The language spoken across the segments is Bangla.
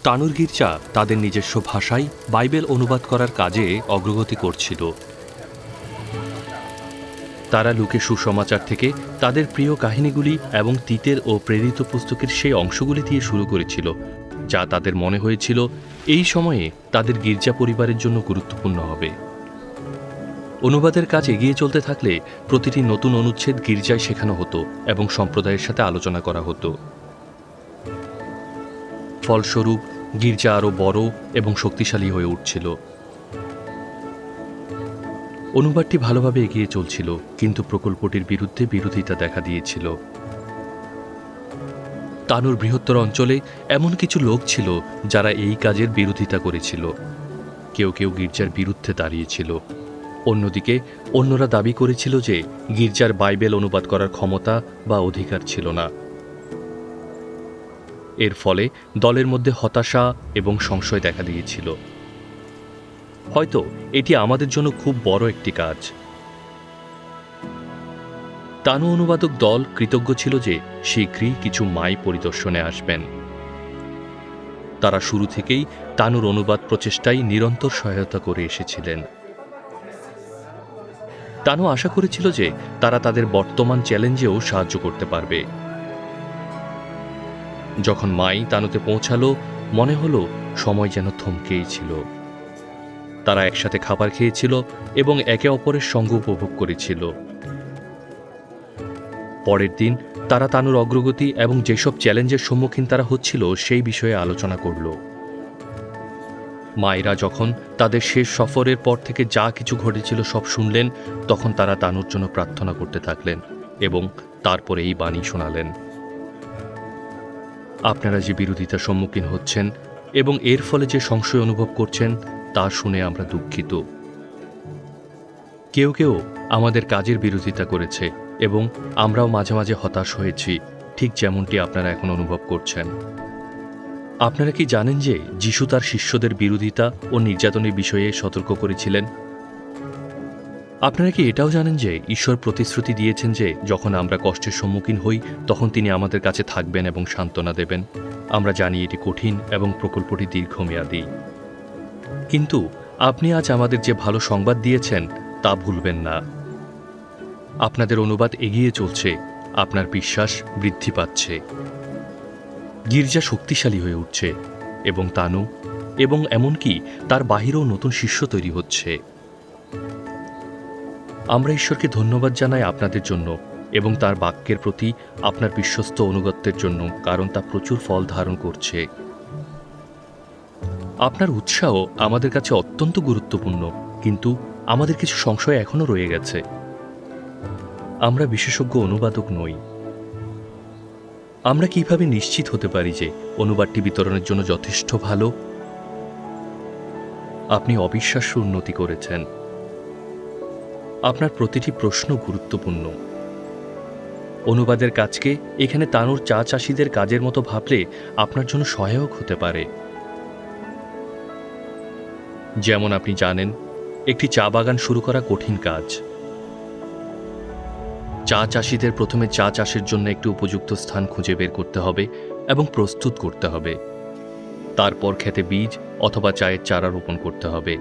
তানুর গির্জা তাদের নিজস্ব ভাষায় বাইবেল অনুবাদ করার কাজে অগ্রগতি করছিল। তারা লুকে সুসমাচার থেকে তাদের প্রিয় কাহিনীগুলি এবং তিতের ও প্রেরিত পুস্তকের সেই অংশগুলি দিয়ে শুরু করেছিল, যা তাদের মনে হয়েছিল এই সময়ে তাদের গির্জা পরিবারের জন্য গুরুত্বপূর্ণ হবে। অনুবাদের কাজ এগিয়ে চলতে থাকলে প্রতিটি নতুন অনুচ্ছেদ গির্জায় শেখানো হতো এবং সম্প্রদায়ের সাথে আলোচনা করা হতো। ফলস্বরূপ গির্জা আরও বড় এবং শক্তিশালী হয়ে উঠছিল। অনুবাদটি ভালোভাবে এগিয়ে চলছিল, কিন্তু প্রকল্পটির বিরুদ্ধে বিরোধিতা দেখা দিয়েছিল। তানুর বৃহত্তর অঞ্চলে এমন কিছু লোক ছিল যারা এই কাজের বিরোধিতা করেছিল। কেউ কেউ গির্জার বিরুদ্ধে দাঁড়িয়েছিল। অন্যদিকে অন্যরা দাবি করেছিল যে গির্জার বাইবেল অনুবাদ করার ক্ষমতা বা অধিকার ছিল না। এর ফলে দলের মধ্যে হতাশা এবং সংশয় দেখা দিয়েছিল। হয়তো এটি আমাদের জন্য খুব বড় একটি কাজ। তানু অনুবাদক দল কৃতজ্ঞ ছিল যে শীঘ্রই কিছু মাই পরিদর্শনে আসবেন। তারা শুরু থেকেই তানুর অনুবাদ প্রচেষ্টায় নিরন্তর সহায়তা করে এসেছিলেন। তানু আশা করেছিল যে তারা তাদের বর্তমান চ্যালেঞ্জেও সাহায্য করতে পারবে। যখন মাই তানুতে পৌঁছালো, মনে হলো সময় যেন থমকেই ছিল। তারা একসাথে খাবার খেয়েছিল এবং একে অপরের সঙ্গ উপভোগ করেছিল। পরের দিন তারা তানুর অগ্রগতি এবং যেসব চ্যালেঞ্জের সম্মুখীন তারা হচ্ছিল সেই বিষয়ে আলোচনা করল। মায়েরা যখন তাদের শেষ সফরের পর থেকে যা কিছু ঘটেছিল সব শুনলেন, তখন তারা তানুর জন্য প্রার্থনা করতে থাকলেন এবং তারপরে এই বাণী শোনালেন। আপনারা যে বিরোধিতার সম্মুখীন হচ্ছেন এবং এর ফলে যে সংশয় অনুভব করছেন তা শুনে আমরা দুঃখিত। কেউ কেউ আমাদের কাজের বিরোধিতা করেছে এবং আমরাও মাঝে মাঝে হতাশ হয়েছি, ঠিক যেমনটি আপনারা এখন অনুভব করছেন। আপনারা কি জানেন যে যিশু তার শিষ্যদের বিরোধিতা ও নির্যাতনের বিষয়ে সতর্ক করেছিলেন? আপনারা কি এটাও জানেন যে ঈশ্বর প্রতিশ্রুতি দিয়েছেন যে যখন আমরা কষ্টের সম্মুখীন হই তখন তিনি আমাদের কাছে থাকবেন এবং সান্ত্বনা দেবেন? আমরা জানি এটি কঠিন এবং প্রকল্পটি দীর্ঘমেয়াদী, কিন্তু আপনি আজ আমাদের যে ভালো সংবাদ দিয়েছেন তা ভুলবেন না। আপনাদের অনুবাদ এগিয়ে চলছে, আপনার বিশ্বাস বৃদ্ধি পাচ্ছে, গির্জা শক্তিশালী হয়ে উঠছে এবং তানু এবং এমনকি তার বাহিরেও নতুন শিষ্য তৈরি হচ্ছে। আমরা ঈশ্বরকে ধন্যবাদ জানাই আপনাদের জন্য এবং তার বাক্যের প্রতি আপনার বিশ্বস্ত অনুগত্যের জন্য, কারণ তা প্রচুর ফল ধারণ করছে। আপনার উৎসাহ আমাদের কাছে অত্যন্ত গুরুত্বপূর্ণ, কিন্তু আমাদের কিছু সংশয় এখনো রয়ে গেছে। আমরা বিশেষজ্ঞ অনুবাদক নই। আমরা কিভাবে নিশ্চিত হতে পারি যে অনুবাদটি বিতরণের জন্য যথেষ্ট ভালো? আপনি অবিশ্বাস্য উন্নতি করেছেন। আপনার প্রতিটি প্রশ্ন গুরুত্বপূর্ণ। অনুবাদের কাজকে এখানে তানুর চা চাষিদের কাজের মতো ভাবলে আপনার জন্য সহায়ক হতে পারে। যেমন আপনি জানেন, একটি চা বাগান শুরু করা কঠিন কাজ। চা চাষিদের প্রথমে চা চাষের জন্য একটি উপযুক্ত স্থান খুঁজে বের করতে হবে এবং প্রস্তুত করতে হবে। তারপর খেতে বীজ অথবা চায়ের চারা রোপণ করতে হবে।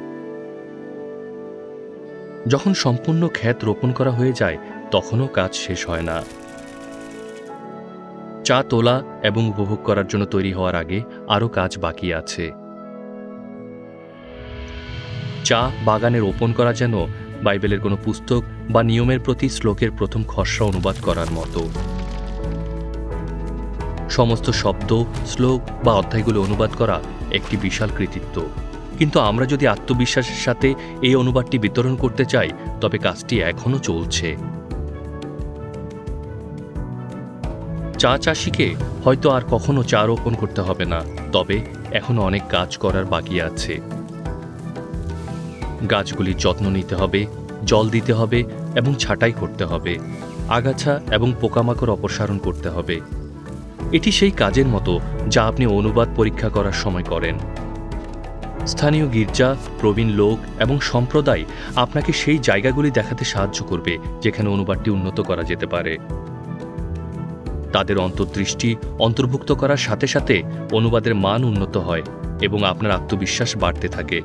যখন সম্পূর্ণ ক্ষেত রোপণ করা হয়ে যায় তখনও কাজ শেষ হয় না। চা তোলা এবং উপভোগ করার জন্য তৈরি হওয়ার আগে আরও কাজ বাকি আছে। চা বাগানে রোপণ করা যেন বাইবেলের কোনো পুস্তক বা নিয়মের প্রতি শ্লোকের প্রথম খসড়া অনুবাদ করার মতো। সমস্ত শব্দ, শ্লোক বা অধ্যায়গুলো অনুবাদ করা একটি বিশাল কৃতিত্ব, কিন্তু আমরা যদি আত্মবিশ্বাসের সাথে এই অনুবাদটি বিতরণ করতে চাই তবে কাজটি এখনও চলছে। চা চাষিকে হয়তো আর কখনো চা রোপণ করতে হবে না, তবে এখনো অনেক কাজ করার বাকি আছে। গাছগুলির যত্ন নিতে হবে, জল দিতে হবে এবং ছাঁটাই করতে হবে। আগাছা এবং পোকামাকড় অপসারণ করতে হবে। এটি সেই কাজের মতো যা আপনি অনুবাদ পরীক্ষা করার সময় করেন। স্থানীয় গির্জা, প্রবীণ লোক এবং সম্প্রদায় আপনাকে সেই জায়গাগুলি দেখাতে সাহায্য করবে যেখানে অনুবাদটি উন্নত করা যেতে পারে। তাদের অন্তর্দৃষ্টি অন্তর্ভুক্ত করার সাথে সাথে অনুবাদের মান উন্নত হয় এবং আপনার আত্মবিশ্বাস বাড়তে থাকে।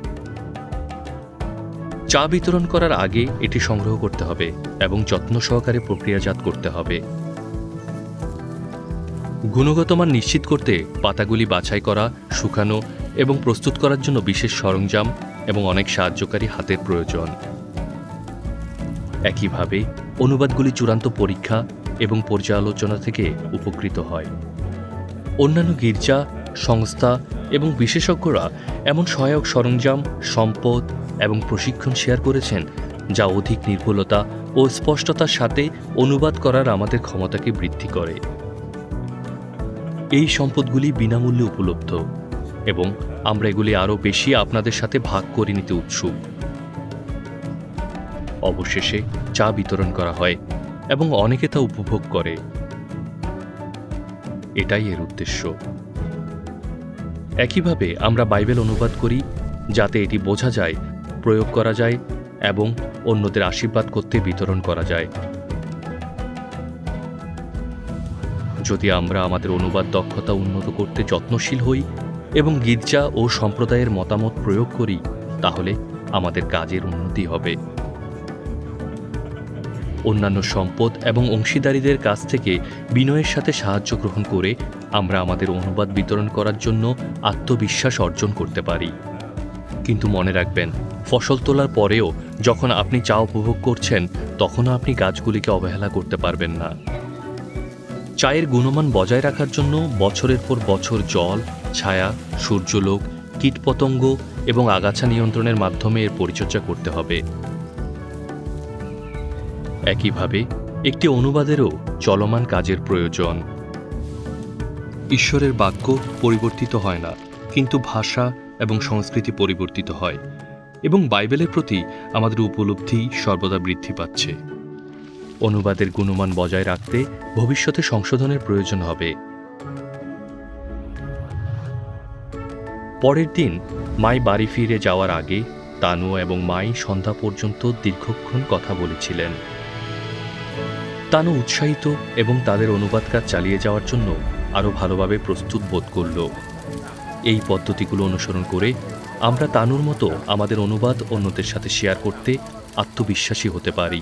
চা বিতরণ করার আগে এটি সংগ্রহ করতে হবে এবং যত্ন সহকারে প্রক্রিয়াজাত করতে হবে। গুণগত মান নিশ্চিত করতে পাতাগুলি বাছাই করা, শুকানো এবং প্রস্তুত করার জন্য বিশেষ সরঞ্জাম এবং অনেক সাহায্যকারী হাতের প্রয়োজন। একইভাবে অনুবাদগুলি চূড়ান্ত পরীক্ষা এবং পর্যালোচনা থেকে উপকৃত হয়। অন্যান্য গির্জা, সংস্থা এবং বিশেষজ্ঞরা এমন সহায়ক সরঞ্জাম, সম্পদ এবং প্রশিক্ষণ শেয়ার করেছেন যা অধিক নির্ভুলতা ও স্পষ্টতার সাথে অনুবাদ করার আমাদের ক্ষমতাকে বৃদ্ধি করে। এই সম্পদগুলি বিনামূল্যে উপলব্ধ এবং আমরা এগুলি আরও বেশি আপনাদের সাথে ভাগ করে নিতে উৎসুক। অবশেষে চা বিতরণ করা হয় এবং অনেকে তা উপভোগ করে। এটাই এর উদ্দেশ্য। একইভাবে আমরা বাইবেল অনুবাদ করি যাতে এটি বোঝা যায়, প্রয়োগ করা যায় এবং অন্যদের আশীর্বাদ করতে বিতরণ করা যায়। যদি আমরা আমাদের অনুবাদ দক্ষতা উন্নত করতে যত্নশীল হই এবং গির্জা ও সম্প্রদায়ের মতামত প্রয়োগ করি, তাহলে আমাদের কাজের উন্নতি হবে। অন্যান্য সম্পদ এবং অংশীদারীদের কাছ থেকে বিনয়ের সাথে সাহায্য গ্রহণ করে আমরা আমাদের অনুবাদ বিতরণ করার জন্য আত্মবিশ্বাস অর্জন করতে পারি। কিন্তু মনে রাখবেন, ফসল তোলার পরেও যখন আপনি চা উপভোগ করছেন, তখনও আপনি গাছগুলিকে অবহেলা করতে পারবেন না। চায়ের গুণমান বজায় রাখার জন্য বছরের পর বছর জল, ছায়া, সূর্যালোক, কীটপতঙ্গ এবং আগাছা নিয়ন্ত্রণের মাধ্যমে এর পরিচর্যা করতে হবে। একইভাবে একটি অনুবাদেরও চলমান কাজের প্রয়োজন। ঈশ্বরের বাক্য পরিবর্তিত হয় না, কিন্তু ভাষা এবং সংস্কৃতি পরিবর্তিত হয় এবং বাইবেলের প্রতি আমাদের উপলব্ধি সর্বদা বৃদ্ধি পাচ্ছে। অনুবাদের গুণমান বজায় রাখতে ভবিষ্যতে সংশোধনের প্রয়োজন হবে। পরের দিন মাই বাড়ি ফিরে যাওয়ার আগে তানু এবং মাই সন্ধ্যা পর্যন্ত দীর্ঘক্ষণ কথা বলেছিলেন। তানু উৎসাহিত এবং তাদের অনুবাদ কাজ চালিয়ে যাওয়ার জন্য আরও ভালোভাবে প্রস্তুত বোধ করল। এই পদ্ধতিগুলো অনুসরণ করে আমরা তানুর মতো আমাদের অনুবাদ অন্যদের সাথে শেয়ার করতে আত্মবিশ্বাসী হতে পারি।